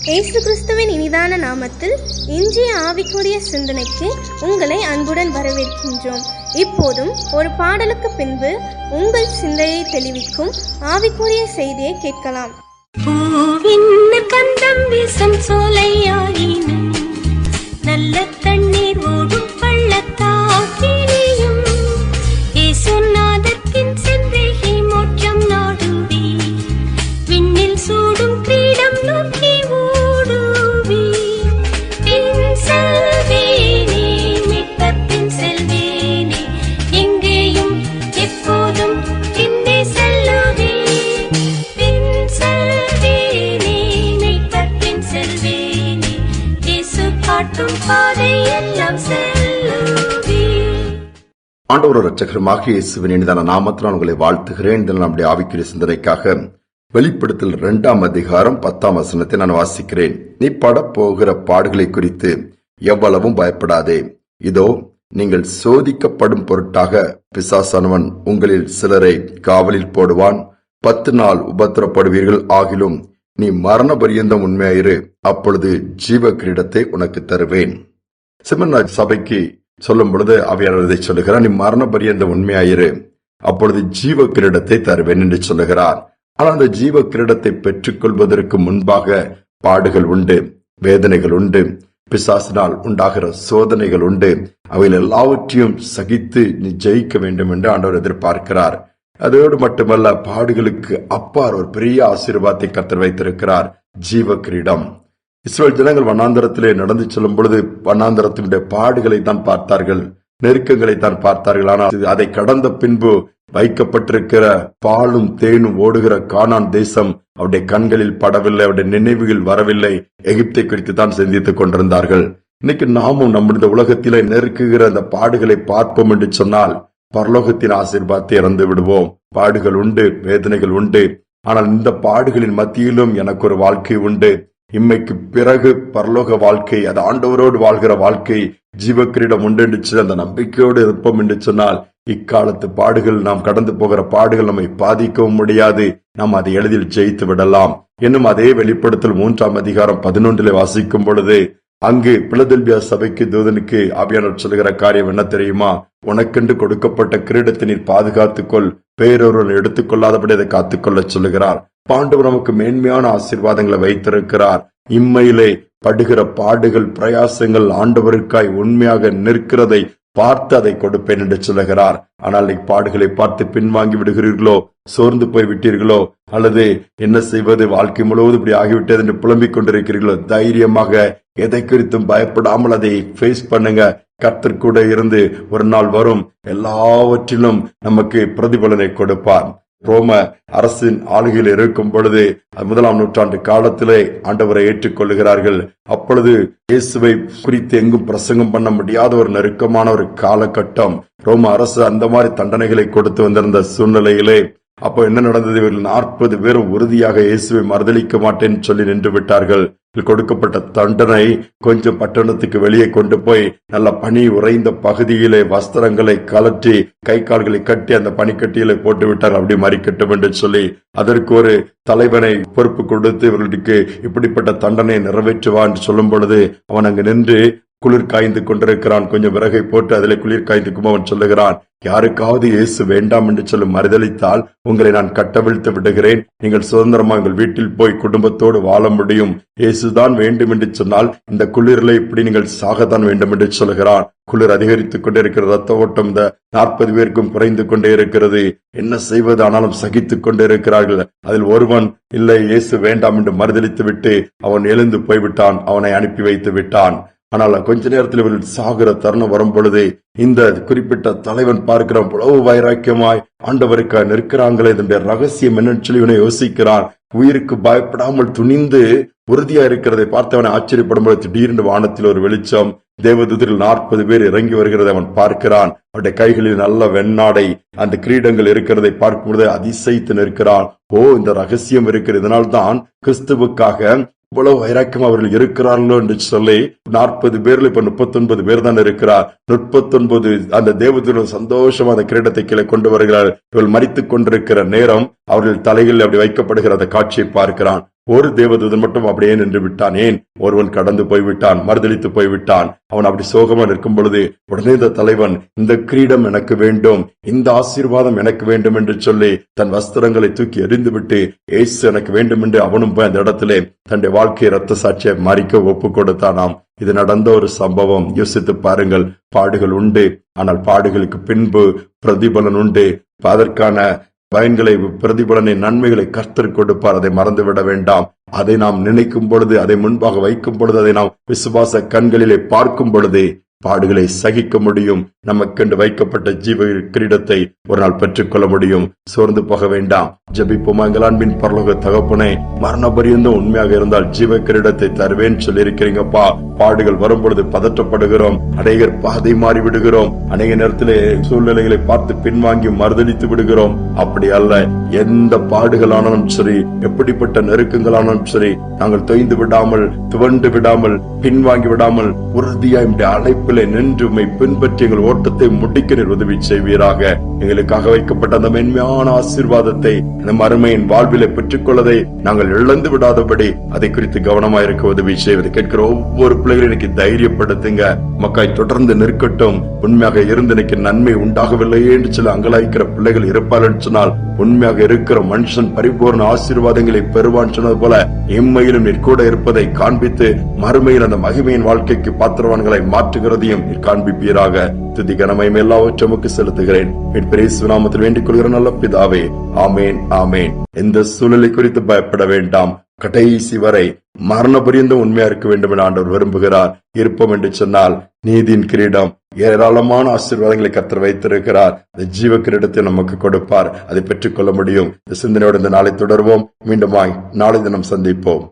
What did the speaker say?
இயேசு கிறிஸ்துவின் இனிதான நாமத்தில் இன்றைய ஆவிக்குரிய சிந்தனைக்கு உங்களை அன்புடன் வரவேற்கின்றோம். இப்போதும் ஒரு பாடலுக்கு பின்பு உங்கள் சிந்தையை தெளிவிக்கும் ஆவிக்குரிய செய்தியை கேட்கலாம். பூவின் கந்தம் வீசும் சோலையாயினும் நல்ல தண்ணீர் ஓடும் பள்ளத்தாக்கினியும் இயேசுநாதத்தின் செந்தேகி மோட்சம் நாடுவே விண்ணில் சூடும் கிரீடம் நோக்கி ஓடுவே பின் செல்வேனே மீட்பர் பின் செல்வேனே எங்கேயும் எப்போதும் பின்னே செல்லுவே பின் செல்வேனே மீட்பர் பின் செல்வேனே இயேசு காட்டும் பாதை எல்லாம் செல்லுவே. ஆண்டவர் இரட்சகருமாக இயேசுவின் இனிதான நாமத்தினால் உங்களை வாழ்த்துகிறேன். இதில் நம்முடைய ஆவிக்குரிய சிந்தனைக்காக வெளிப்படுத்தல் 2ஆம் அதிகாரம் 10ஆம் வசனத்தை நான் வாசிக்கிறேன். நீ படப்போகிற பாடுகளை குறித்து எவ்வளவும் பயப்படாதே. இதோ நீங்கள் சோதிக்கப்படும் பொருட்டாக பிசாசானவன் உங்களில் சிலரை காவலில் போடுவான். 10 நாள் உபத்திரப்படுவீர்கள். ஆகிலும் நீ மரண பரியந்தம் உண்மையாயிரு, அப்பொழுது ஜீவ கிரீடத்தை உனக்கு தருவேன். சிமர்னா சபைக்கு சொல்லும் பொழுது அவையாளர் இதை சொல்லுகிறார், நீ மரண பரியந்தம் உண்மையாயிரு, அப்பொழுது ஜீவ கிரீடத்தை தருவேன் என்று சொல்லுகிறார். ஆனால் அந்த ஜீவ கிரீடத்தை பெற்றுக் கொள்வதற்கு முன்பாக பாடுகள் உண்டு, வேதனைகள் உண்டு, பிசாசினால் உண்டாகிற சோதனைகள் உண்டு. அவைகள் எல்லாவற்றையும் சகித்து நீ ஜெயிக்க வேண்டும் என்று ஆண்டவர் எதிர்பார்க்கிறார். அதோடு மட்டுமல்ல, பாடுகளுக்கு அப்பார் ஒரு பெரிய ஆசீர்வாதத்தை கர்த்தர் வைத்திருக்கிறார், ஜீவ கிரீடம். இஸ்ரவேல் ஜனங்கள் வனாந்தரத்திலே நடந்து செல்லும் பொழுது வனாந்தரத்தினுடைய பாடுகளை தான் பார்த்தார்கள், நெருக்கங்களை தான் பார்த்தார்கள். ஆனால் அதை கடந்த பின்பு வைக்கப்பட்டிருக்கிற பாலும் தேனும் ஓடுகிற கானான் தேசம் அவருடைய கண்களில் படவில்லை, அவருடைய நினைவுகள் வரவில்லை. எகிப்தை குறித்து தான் சிந்தித்துக் கொண்டிருந்தார்கள். இன்னைக்கு நாமும் நம்முடைய உலகத்திலே நெருக்குகிற அந்த பாடுகளை பார்ப்போம் என்று சொன்னால் பரலோகத்தின் ஆசீர்வாதத்தை இறந்து விடுவோம். பாடுகள் உண்டு, வேதனைகள் உண்டு. ஆனால் இந்த பாடுகளின் மத்தியிலும் எனக்கு ஒரு வாழ்க்கை உண்டு. இம்மைக்கு பிறகு பரலோக வாழ்க்கை, அது ஆண்டவரோடு வாழ்கிற வாழ்க்கை, ஜீவ கிரீடம் உண்டு என்று அந்த நம்பிக்கையோடு இருப்போம் என்று சொன்னால் இக்காலத்து பாடுகள், நாம் கடந்து போகிற பாடுகள் நம்மை பாதிக்கவும் முடியாது. நாம் அதை எளிதில் ஜெயித்து விடலாம். இன்னும் அதே வெளிப்படுத்தல் 3ஆம் அதிகாரம் 11 வாசிக்கும் பொழுது அங்கு பிலதெல்பியா சபைக்கு தூதனுக்கு ஆவியானவர் சொல்லுகிற காரியம் என்ன தெரியுமா? உனக்கென்று கொடுக்கப்பட்ட கிரீடத்தை நீர் பாதுகாத்துக்கொள், வேறொருவன் எடுத்துக்கொள்ளாதபடி அதை காத்துக்கொள்ள சொல்லுகிறார். ஆண்டவர் நமக்கு மேன்மையான ஆசீர்வாதங்களை வைத்திருக்கிறார். இம்மையிலே படுகிற பாடுகள், பிரயாசங்கள் ஆண்டவருக்காய் உண்மையாக நிற்கிறதை பார்த்து அதை கொடுப்பேன் என்று சொல்லுகிறார். ஆனால் பாடுகளை பார்த்து பின்வாங்கி விடுகிறீர்களோ, சோர்ந்து போய் விட்டீர்களோ, அல்லது என்ன செய்வது, வாழ்க்கை முழுவதும் இப்படி ஆகிவிட்டது என்று புலம்பிக் கொண்டிருக்கிறீர்களோ, தைரியமாக எதை குறித்தும் பயப்படாமல் அதை ஃபேஸ் பண்ணுங்க. கர்த்தர் கூட இருந்து ஒரு நாள் வரும், எல்லாவற்றிலும் நமக்கு பிரதிபலனை கொடுப்பார். ரோம அரசின் ஆளுகையில் இருக்கும் பொழுது 1ஆம் நூற்றாண்டு காலத்திலே ஆண்டவரை ஏற்றுக்கொள்ளுகிறார்கள். அப்பொழுது இயேசுவை குறித்து எங்கும் பிரசங்கம் பண்ண முடியாத ஒரு நெருக்கமான ஒரு காலகட்டம். ரோம அரசு அந்த மாதிரி தண்டனைகளை கொடுத்து வந்திருந்த சூழ்நிலையிலே அப்போ என்ன நடந்தது? இவர்கள் 40 பேரும் உறுதியாக இயேசுவை மறுதளிக்க மாட்டேன்னு சொல்லி நின்று விட்டார்கள். கொடுக்கப்பட்ட தண்டனை கொஞ்சம் பட்டணத்துக்கு வெளியே கொண்டு போய் நல்ல பனி உறைந்த பகுதியிலே வஸ்திரங்களை கலற்றி கை கால்களை கட்டி அந்த பனிக்கட்டியிலே போட்டு விட்டார். அப்படி மறிக்கட்டும் என்று சொல்லி அதற்கு ஒரு தலைவனை பொறுப்பு கொடுத்து இவர்களுக்கு இப்படிப்பட்ட தண்டனை நிறைவேற்றுவான் என்று சொல்லும் பொழுது அவன் அங்கு நின்று குளிர் காய்ந்து கொண்டிருக்கிறான். கொஞ்சம் விறகை போட்டு அதிலே குளிர் காய்ந்துக்கும் அவன் சொல்லுகிறான், யாருக்காவது இயேசு வேண்டாம் என்று சொல்லி மறுதளித்தால் உங்களை நான் கட்டவிழ்த்து விடுகிறேன். நீங்கள் சுதந்திரமா உங்கள் வீட்டில் போய் குடும்பத்தோடு வாழ முடியும். இயேசுதான் வேண்டும் என்று சொன்னால் இந்த குளிரில் இப்படி நீங்கள் சாகத்தான் வேண்டும் என்று சொல்லுகிறான். குளிர் அதிகரித்துக் கொண்டே இருக்கிறது. ரத்த ஓட்டம் இந்த 40 பேருக்கும் குறைந்து கொண்டே இருக்கிறது. என்ன செய்வது? ஆனாலும் சகித்துக் கொண்டே இருக்கிறார்கள். அதில் ஒருவன் இல்லை, இயேசு வேண்டாம் என்று மறுதளித்து விட்டு அவன் எழுந்து போய்விட்டான். அவனை அனுப்பி வைத்து விட்டான். ஆனால் கொஞ்ச நேரத்தில் இவர்கள் சாகிற தருணம் வரும் பொழுது இந்த குறிப்பிட்ட தலைவன் பார்க்கிற உளவு வைராக்கியமாய் ஆண்டவருக்காக நிற்கிறாங்களே, இதனுடைய ரகசியம் என்னன்னு சொல்லி இவனை யோசிக்கிறான். உயிருக்கு பயப்படாமல் துணிந்து உறுதியா இருக்கிறதை பார்த்தவனை ஆச்சரியப்படும் பொழுது திடீரென்று வானத்தில் ஒரு வெளிச்சம், தேவதூதர்கள் 40 பேர் இறங்கி வருகிறதை அவன் பார்க்கிறான். அவருடைய கைகளில் நல்ல வெண்ணாடை, அந்த கிரீடங்கள் இருக்கிறதை பார்க்கும் பொழுது அதிசயித்து நிற்கிறான். ஓ, இந்த ரகசியம் இருக்கிறது, இதனால்தான் கிறிஸ்துவுக்காக இவ்வளவு வைராக்கியம் அவர்கள் இருக்கிறார்களோ என்று சொல்லி 40 பேர்ல இப்ப 39 பேர் தான் இருக்கிறார். 39 அந்த தேவதூதர்கள் சந்தோஷமா அந்த கிரீடத்தை கீழே கொண்டு வருகிறார். இவள் மரித்துக் கொண்டிருக்கிற நேரம் அவர்கள் தலையில் அப்படி வைக்கப்படுகிற அந்த காட்சியை பார்க்கிறான். ஒரு தேவதூதன் மட்டும் அப்படியே நின்று விட்டான். ஏன்? ஒருவன் கடந்து போய்விட்டான், மறுதளித்து போய்விட்டான். அவன் அப்படி சோகமா நிற்கும் பொழுது உடனே இந்த தலைவன், இந்த கிரீடம் எனக்கு வேண்டும், இந்த ஆசீர்வாதம் எனக்கு வேண்டும் என்று சொல்லி தன் வஸ்திரங்களை தூக்கி எறிந்துவிட்டு இயேசு எனக்கு வேண்டும் என்று அவனும் போய் அந்த இடத்திலே தன்னுடைய வாழ்க்கையை ரத்த சாட்சியை மறிக்க ஒப்பு கொடுத்தானாம். இது நடந்த ஒரு சம்பவம். யோசித்து பாருங்கள். பாடுகள் உண்டு, ஆனால் பாடுகளுக்கு பின்பு பிரதிபலன் உண்டு. அதற்கான பயன்களை, பிரதிபலனை, நன்மைகளை கர்த்தர் கொடுப்பார். அதை மறந்துவிட வேண்டாம். அதை நாம் நினைக்கும் பொழுது, அதை முன்பாக வைக்கும் பொழுது, அதை நாம் விசுவாச கண்களிலே பார்க்கும் பொழுது பாடுகளை சகிக்க முடியும். நமக்கென்று வைக்கப்பட்ட ஜீவ கிரீடத்தை ஒரு நாள் பெற்றுக்கொள்ள முடியும். சோர்ந்து போக வேண்டாம். ஜெபிப்போமா. எங்கள் அன்பின் பரலோக தகப்பனே, மரண பரியந்தம் உண்மையாக இருந்தால் ஜீவ கிரீடத்தை தருவேன் சொல்லி இருக்கிறீங்கப்பா. பாடுகள் வரும் பொழுது பதற்றப்படுகிறோம், அநேகர் பாதை மாறி விடுகிறோம், அநேக நேரத்திலே சூழ்நிலைகளை பார்த்து பின்வாங்கி மறுதளித்து விடுகிறோம். அப்படி அல்ல. எந்த பாடுகளானாலும் சரி, எப்படிப்பட்ட நெருக்கங்களானாலும் சரி, நாங்கள் தொய்ந்து விடாமல், துவண்டு விடாமல், பின்வாங்கி விடாமல் உறுதியாய் அழைப்பிலே நின்று உம்மை பின்பற்றி எங்கள் ஓட்டத்தை முடிக்க நீர் உதவி செய்வீராக. எங்களுக்காக வைக்கப்பட்ட அந்த மென்மையான ஆசீர்வாதத்தை, இந்த மறுமையின் வாழ்விலை பெற்றுக்கொள்ளதை நாங்கள் இழந்து விடாதபடி அதை குறித்து கவனமாயிருக்க உதவி செய்வது. கேட்கிற ஒவ்வொரு பிள்ளைகளும் இன்னைக்கு தைரியப்படுத்துங்க. மக்காய் தொடர்ந்து நிற்கட்டும். உண்மையாக இருந்து இன்னைக்கு நன்மை உண்டாகவில்லையே என்று சொல்ல அங்கலாய்க்கிற பிள்ளைகள் இருப்பார்கள் சொன்னால், உண்மையாக இருக்கிற மனுஷன் பரிபூர்ண ஆசீர்வாதங்களை பெறுவான் சொன்னது போல இம்மையிலும் நீர் கூட இருப்பதை காண்பித்து மறுமையில் அந்த மகிமையின் வாழ்க்கைக்கு பாத்திரவான்களை மாற்றுகிறதையும் நீர் காண்பிப்பீராக. துதி கனமயம் எல்லாவற்றும் செலுத்துகிறேன். நாமத்தில் வேண்டிக் கொள்கிற நல்ல பிதாவே, ஆமேன், ஆமேன். இந்த சூழலை குறித்து பயப்பட வேண்டாம். கடைசி வரை மரண பரியந்தம் உண்மையா இருக்க வேண்டும் என ஆண்டவர் விரும்புகிறார். இருப்போம் என்று சொன்னால் நீதியின் கிரீடம், ஏராளமான ஆசீர்வாதங்களை கர்த்தர் வைத்திருக்கிறார். அந்த ஜீவ கிரீடத்தை நமக்கு கொடுப்பார். அதை பெற்றுக்கொள்ள முடியும். இந்த சிந்தனையோடு இந்த நாளை தொடர்வோம். மீண்டுமாய் நாளை தினம் சந்திப்போம்.